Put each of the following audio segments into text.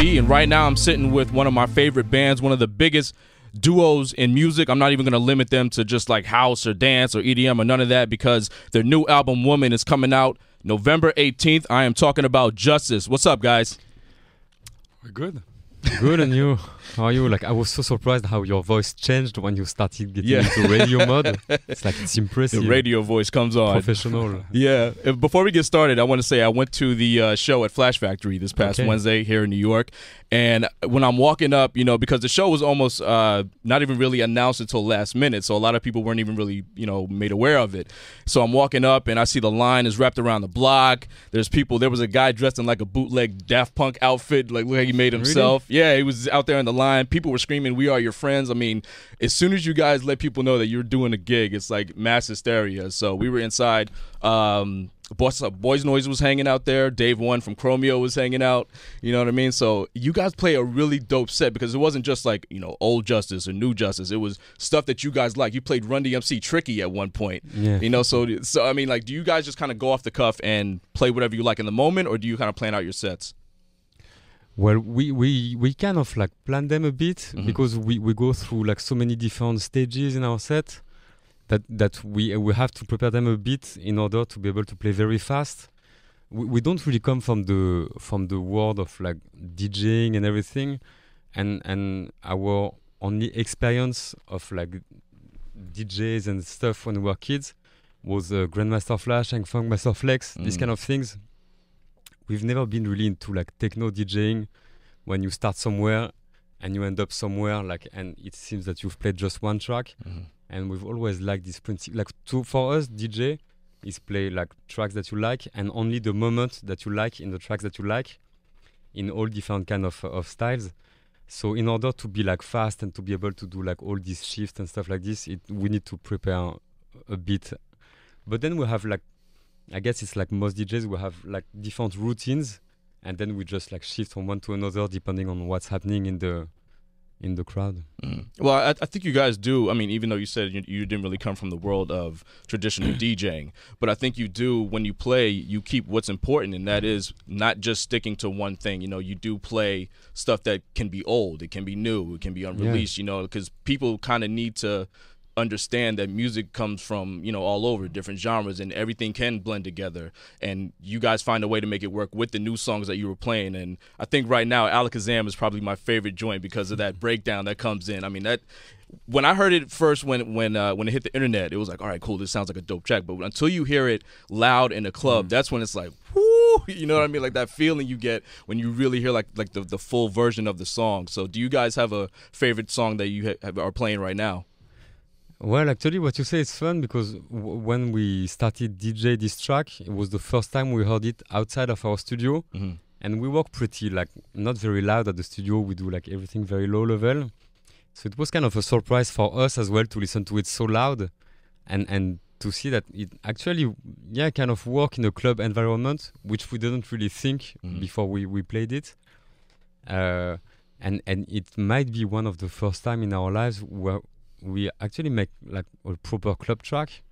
B, and right now I'm sitting with one of my favorite bands, one of the biggest duos in music. I'm not even going to limit them to just like house or dance or EDM or none of that, because their new album, Woman, is coming out November 18th. I am talking about Justice. What's up, guys? We're good. Good, and you? How are you? Like, I was so surprised how your voice changed when you started getting into radio mode. It's impressive. The radio voice comes on. Professional. Yeah. Before we get started, I want to say I went to the show at Flash Factory this past Wednesday here in New York. And when I'm walking up, you know, because the show was almost not even really announced until last minute, so a lot of people weren't even really, you know, made aware of it. So I'm walking up and I see the line is wrapped around the block. There's people. There was a guy dressed in like a bootleg Daft Punk outfit, like look like he made himself. Really? Yeah, he was out there in the line. People were screaming, "We are your friends." I mean, as soon as you guys let people know that you're doing a gig, it's like mass hysteria. So we were inside. Boys Noise was hanging out there. Dave One from Chromeo was hanging out. You know what I mean? So you guys play a really dope set, because it wasn't just like, you know, old Justice or new Justice. It was stuff that you guys like. You played Run DMC Tricky at one point. Yeah. You know, so I mean, like, do you guys just kind of go off the cuff and play whatever you like in the moment, or do you kind of plan out your sets? Well, we kind of like plan them a bit, because we go through like so many different stages in our set that we have to prepare them a bit in order to be able to play very fast. We don't really come from the world of like DJing and everything, and our only experience of like DJs and stuff when we were kids was Grandmaster Flash and Funkmaster Flex, these kind of things. We've never been really into like techno DJing, when you start somewhere and you end up somewhere, like, and it seems that you've played just one track. And we've always liked this principle. Like, for us, DJ is play like tracks that you like, and only the moment that you like in the tracks that you like, in all different kind of styles. So in order to be like fast and to be able to do like all these shifts and stuff like this, we need to prepare a bit. But then we have like, I guess it's like most DJs, we have like different routines, and then we just like shift from one to another depending on what's happening in the crowd. Well, I think you guys do. I mean, even though you said you didn't really come from the world of traditional DJing, but I think you do, when you play, you keep what's important, and that is not just sticking to one thing. You know, you do play stuff that can be old, it can be new, it can be unreleased, you know, because people kind of need to understand that music comes from, you know, all over different genres, and everything can blend together, and you guys find a way to make it work with the new songs that you were playing. And I think right now Alakazam is probably my favorite joint because of that breakdown that comes in. I mean, that when I heard it first, when it hit the internet, it was like, all right, cool, this sounds like a dope track. But until you hear it loud in a club, that's when it's like, whoo, you know what I mean? Like that feeling you get when you really hear like the full version of the song. So do you guys have a favorite song that you are playing right now? Well, actually, what you say is fun, because when we started DJ this track, it was the first time we heard it outside of our studio, and we work pretty like not very loud at the studio. We do like everything very low level, so it was kind of a surprise for us as well to listen to it so loud, and to see that it actually kind of work in a club environment, which we didn't really think before we played it, and it might be one of the first time in our lives where we actually make like a proper club track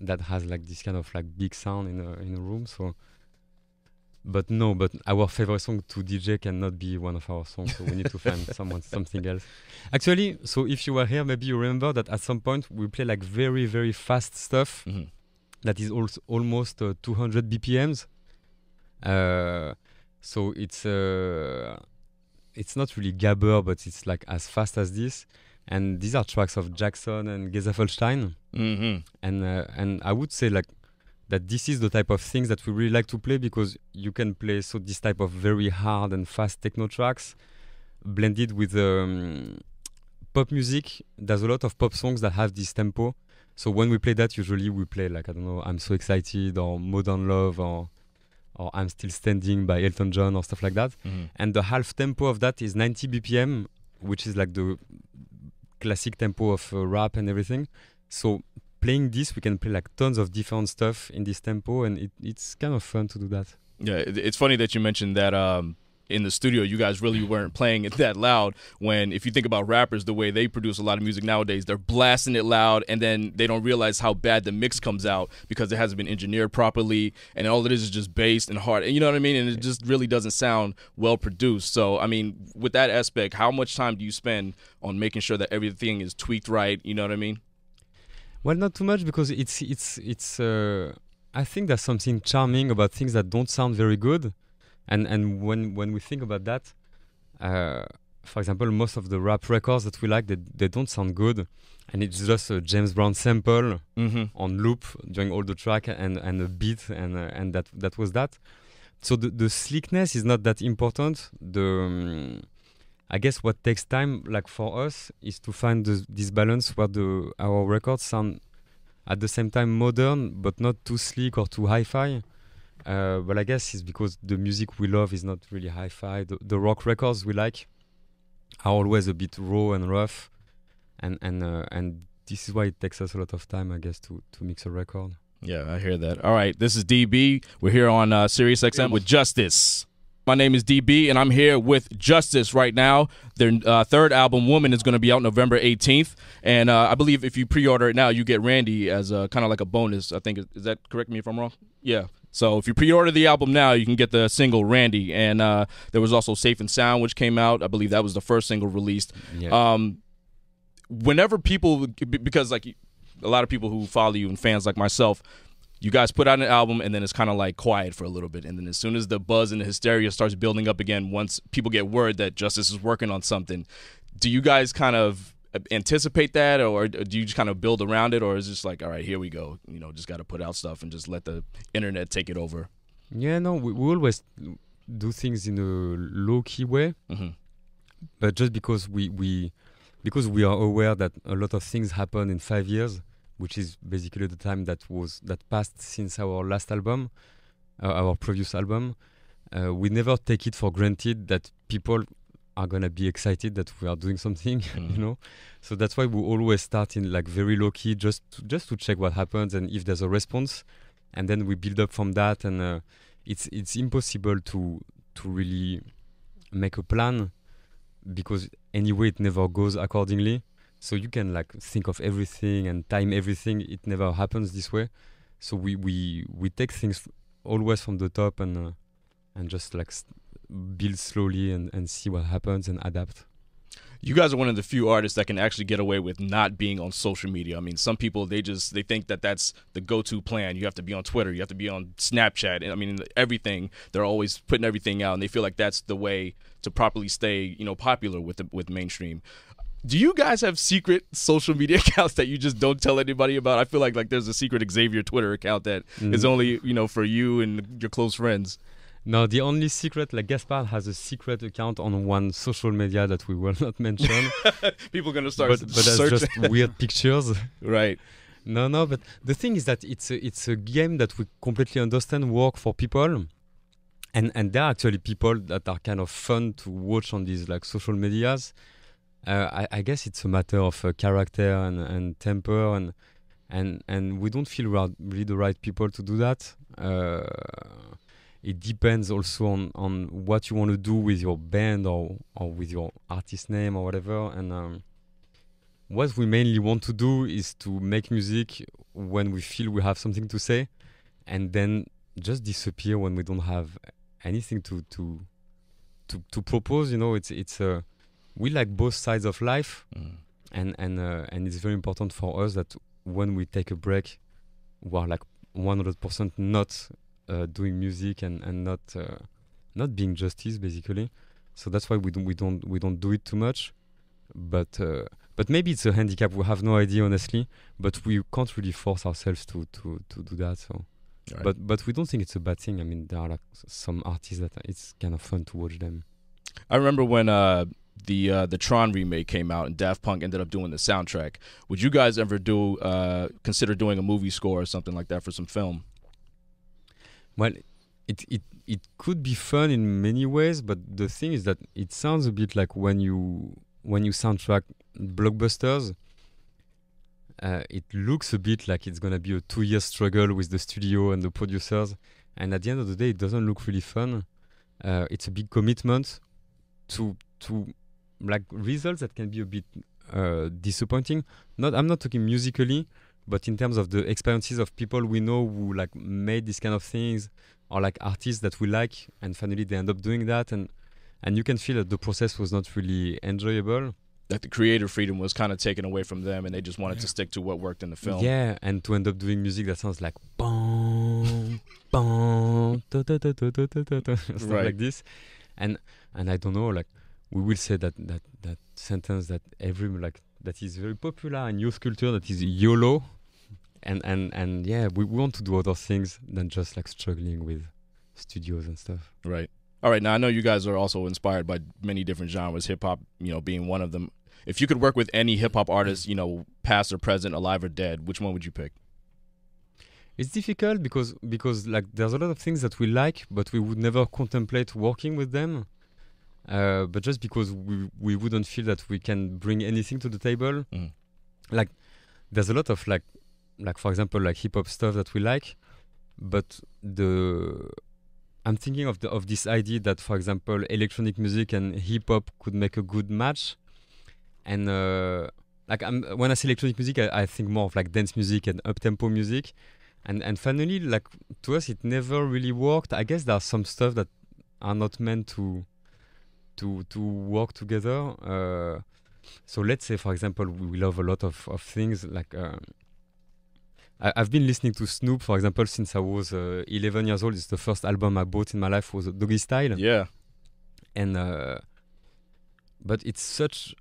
that has like this kind of like big sound in a room. So, but our favorite song to DJ cannot be one of our songs. So we need to find something else. Actually, so if you were here, maybe you remember that at some point we play like very very fast stuff that is also almost 200 BPMs. So it's not really gabber, but it's like as fast as this. And these are tracks of Jackson and Geza Felstein. And I would say like that this is the type of things that we really like to play, because you can play this type of very hard and fast techno tracks blended with pop music. There's a lot of pop songs that have this tempo. So when we play that, usually we play like, I don't know, I'm So Excited or Modern Love or I'm Still Standing by Elton John or stuff like that. And the half tempo of that is 90 BPM, which is like the classic tempo of rap and everything. So playing this, we can play like tons of different stuff in this tempo, and it's kind of fun to do that. Yeah, it's funny that you mentioned that in the studio, you guys really weren't playing it that loud. When, if you think about rappers, the way they produce a lot of music nowadays, they're blasting it loud, and then they don't realize how bad the mix comes out because it hasn't been engineered properly, and all it is just bass and hard. And you know what I mean? And it just really doesn't sound well produced. So, I mean, with that aspect, how much time do you spend on making sure that everything is tweaked right? You know what I mean? Well, not too much, because it's. I think there's something charming about things that don't sound very good, and when we think about that, for example, most of the rap records that we like, they don't sound good, and it's just a James Brown sample on loop during all the track and a beat, and that was that. So the slickness is not that important. I guess what takes time, like for us, is to find this balance where our records sound at the same time modern, but not too sleek or too hi-fi. But I guess it's because the music we love is not really hi-fi. The rock records we like are always a bit raw and rough, and this is why it takes us a lot of time, I guess, to mix a record. Yeah, I hear that. All right, this is DB. We're here on SiriusXM with Justice. My name is DB, and I'm here with Justice right now. Their third album, Woman, is going to be out November 18th. And I believe if you pre-order it now, you get Randy as kind of like a bonus. I think, is that, correct me if I'm wrong? Yeah. So if you pre-order the album now, you can get the single Randy. And there was also Safe and Sound, which came out. I believe that was the first single released. Yeah. Whenever people, because like a lot of people who follow you and fans like myself, you guys put out an album, and then it's kind of like quiet for a little bit. And then as soon as the buzz and the hysteria starts building up again, once people get word that Justice is working on something, do you guys kind of anticipate that, or do you just kind of build around it, or is it just like, all right, here we go, you know, just got to put out stuff and just let the internet take it over? Yeah, no, we always do things in a low-key way, but just because we are aware that a lot of things happen in 5 years, which is basically the time that passed since our last album, our previous album. We never take it for granted that people are gonna be excited that we are doing something, you know. So that's why we always start in like very low key, just to check what happens and if there's a response, and then we build up from that. And it's impossible to really make a plan, because anyway it never goes accordingly. So you can like think of everything and time everything. It never happens this way. So we take things always from the top, and just like build slowly and see what happens and adapt. You guys are one of the few artists that can actually get away with not being on social media. I mean, some people, they think that that's the go-to plan. You have to be on Twitter, you have to be on Snapchat, and I mean everything. They're always putting everything out, and they feel like that's the way to properly stay, you know, popular with mainstream. Do you guys have secret social media accounts that you just don't tell anybody about? I feel like there's a secret Xavier Twitter account that is only, you know, for you and your close friends. No, the only secret, like Gaspard has a secret account on one social media that we will not mention. People are going to start but that's just weird pictures. Right. No, but the thing is that it's a game that we completely understand work for people. And there are actually people that are kind of fun to watch on these like social medias. I guess it's a matter of character and temper, and we don't feel really the right people to do that. It depends also on what you want to do with your band or with your artist name or whatever. And what we mainly want to do is to make music when we feel we have something to say, and then just disappear when we don't have anything to propose. You know, it's we like both sides of life, and it's very important for us that when we take a break, we are like 100% not doing music and not being Justice basically. So that's why we don't do it too much. But maybe it's a handicap. We have no idea honestly. But we can't really force ourselves to do that. So, right. But we don't think it's a bad thing. I mean, there are like some artists that it's kind of fun to watch them. I remember when the Tron remake came out and Daft Punk ended up doing the soundtrack. Would you guys ever consider doing a movie score or something like that for some film? Well, it could be fun in many ways, but the thing is that it sounds a bit like when you soundtrack blockbusters. It looks a bit like it's gonna be a 2-year struggle with the studio and the producers, and at the end of the day, it doesn't look really fun. it's a big commitment to like results that can be a bit disappointing. I'm not talking musically, but in terms of the experiences of people we know who like made these kind of things, or like artists that we like, and finally they end up doing that, and you can feel that the process was not really enjoyable. That the creative freedom was kind of taken away from them, and they just wanted to stick to what worked in the film. Yeah, and to end up doing music that sounds like boom, boom, stuff like this, and I don't know, like we will say that sentence that that is very popular in youth culture, that is YOLO, and yeah, we want to do other things than just like struggling with studios and stuff. Right. All right. Now I know you guys are also inspired by many different genres, hip hop, being one of them. If you could work with any hip hop artist, past or present, alive or dead, which one would you pick? It's difficult because like there's a lot of things that we like, but we would never contemplate working with them. But just because we wouldn't feel that we can bring anything to the table, like there's a lot of like for example like hip hop stuff that we like, but I'm thinking of this idea that, for example, electronic music and hip hop could make a good match, and when I say electronic music, I think more of like dance music and up tempo music, and finally, like to us, it never really worked. I guess there are some stuff that are not meant to work together. So let's say, for example, we love a lot of things like. I've been listening to Snoop, for example, since I was 11 years old. It's the first album I bought in my life, was Doggy Style. Yeah. And but it's such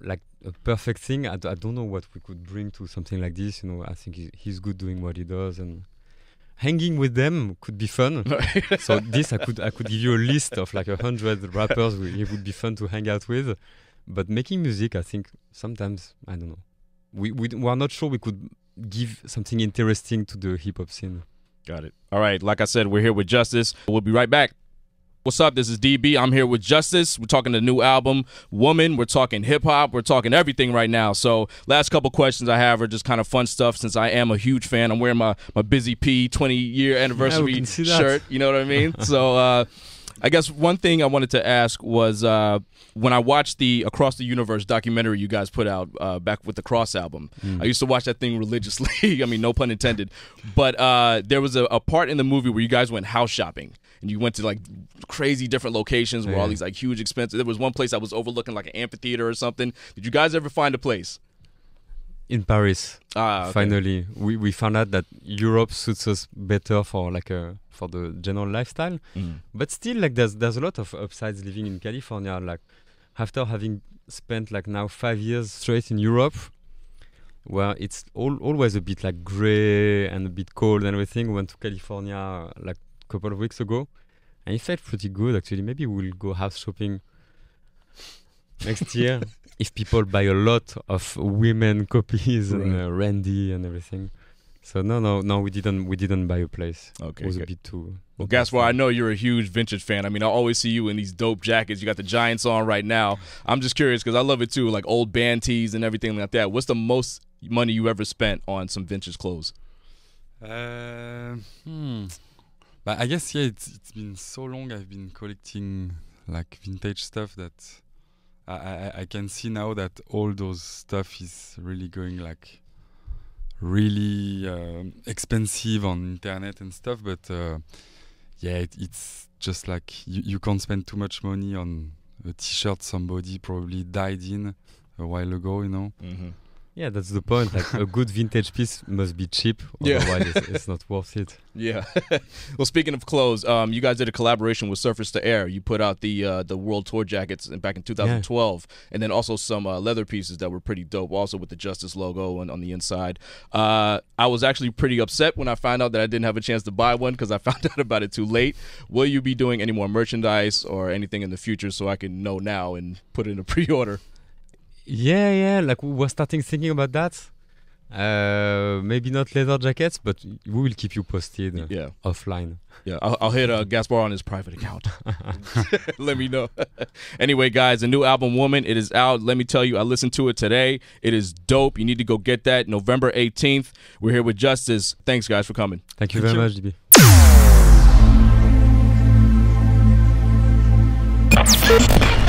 like a perfect thing. I don't know what we could bring to something like this. I think he's good doing what he does, and hanging with them could be fun. So this I could give you a list of like 100 rappers it would be fun to hang out with. But making music, I think sometimes, I don't know. We are not sure we could give something interesting to the hip hop scene. Got it. All right. Like I said, we're here with Justice. We'll be right back. What's up? This is DB. I'm here with Justice. We're talking the new album, Woman. We're talking hip hop. We're talking everything right now. So last couple questions I have are just kind of fun stuff, since I am a huge fan. I'm wearing my Busy P 20-year anniversary shirt. You know what I mean? So I guess one thing I wanted to ask was when I watched the Across the Universe documentary you guys put out back with the Cross album. I used to watch that thing religiously. I mean, no pun intended. But there was a part in the movie where you guys went house shopping. And you went to like crazy different locations where all these like huge expenses. There was one place that was overlooking like an amphitheater or something. Did you guys ever find a place? In Paris. Okay. Finally, we found out that Europe suits us better for like for the general lifestyle. But still, like there's a lot of upsides living in California. Like after having spent like now 5 years straight in Europe, where it's always a bit like gray and a bit cold and everything. We went to California like couple of weeks ago, and it felt pretty good actually. Maybe we'll go house shopping next year if people buy a lot of women copies and Randy and everything. So no, we didn't buy a place. Okay, it was a bit too. Well, Gaspar, I know you're a huge vintage fan. I mean, I always see you in these dope jackets. You got the Giants on right now. I'm just curious because I love it too, like old band tees and everything like that. What's the most money you ever spent on some vintage clothes? But I guess it's been so long I've been collecting like vintage stuff that I can see now that all those stuff is really going like really expensive on internet and stuff. But it's just like you can't spend too much money on a t-shirt somebody probably died in a while ago, Mm-hmm. Yeah, that's the point. Like a good vintage piece must be cheap, otherwise it's not worth it. Yeah. Well, speaking of clothes, you guys did a collaboration with Surface to Air. You put out the World Tour jackets back in 2012, and then also some leather pieces that were pretty dope, also with the Justice logo on the inside. I was actually pretty upset when I found out that I didn't have a chance to buy one because I found out about it too late. Will you be doing any more merchandise or anything in the future so I can know now and put in a pre-order? Yeah, like we were thinking about that. Maybe not leather jackets, but we will keep you posted offline. Yeah, I'll hit Gaspar on his private account. Let me know. Anyway, guys, the new album, Woman, it is out. Let me tell you, I listened to it today. It is dope. You need to go get that. November 18th. We're here with Justice. Thanks, guys, for coming. Thank you very much, DB. Podcast.